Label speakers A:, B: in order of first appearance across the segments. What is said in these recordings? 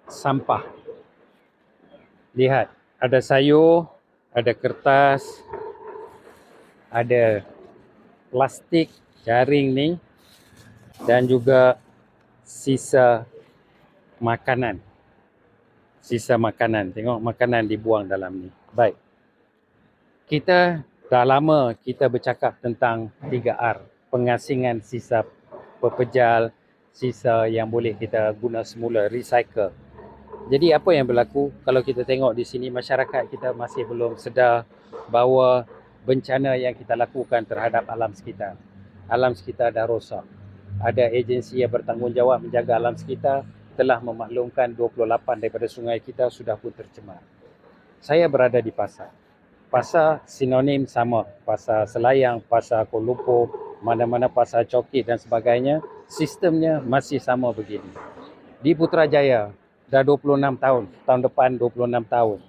A: sampah. Lihat, ada sayur, ada kertas, ada plastik, jaring ni, dan juga sisa makanan. Sisa makanan, tengok makanan dibuang dalam ni. Baik, kita dah lama kita bercakap tentang 3R. Pengasingan sisa pepejal, sisa yang boleh kita guna semula, recycle. Jadi apa yang berlaku kalau kita tengok di sini, masyarakat kita masih belum sedar bahawa bencana yang kita lakukan terhadap alam sekitar. Alam sekitar dah rosak. Ada agensi yang bertanggungjawab menjaga alam sekitar telah memaklumkan 28 daripada sungai kita sudah pun tercemar. Saya berada di pasar. Pasar sinonim sama. Pasar Selayang, Pasar Kuala Lumpur, mana-mana pasar Cokit dan sebagainya, sistemnya masih sama begini. Di Putrajaya, dah 26 tahun. Tahun depan 26 tahun.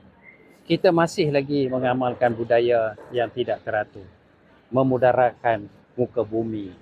A: Kita masih lagi mengamalkan budaya yang tidak teratur. Memudaratkan muka bumi.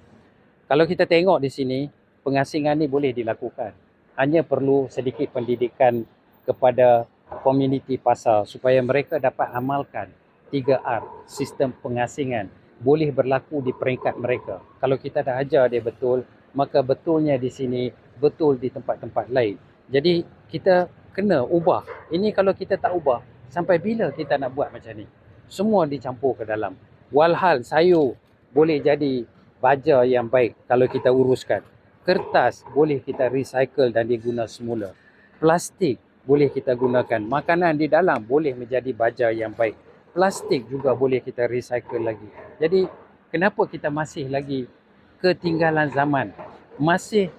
A: Kalau kita tengok di sini, pengasingan ni boleh dilakukan. Hanya perlu sedikit pendidikan kepada komuniti pasar supaya mereka dapat amalkan 3R, sistem pengasingan. Boleh berlaku di peringkat mereka. Kalau kita dah ajar dia betul, maka betulnya di sini, betul di tempat-tempat lain. Jadi kita kena ubah. Ini kalau kita tak ubah, sampai bila kita nak buat macam ni? Semua dicampur ke dalam. Walhal sayur boleh jadi baja yang baik kalau kita uruskan. Kertas boleh kita recycle dan diguna semula. Plastik boleh kita gunakan. Makanan di dalam boleh menjadi baja yang baik. Plastik juga boleh kita recycle lagi. Jadi kenapa kita masih lagi ketinggalan zaman? Masih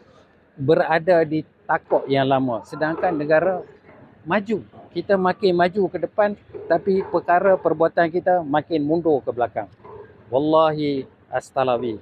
A: berada di takok yang lama. Sedangkan negara maju. Kita makin maju ke depan, tapi perkara perbuatan kita makin mundur ke belakang. Wallahi astalawi.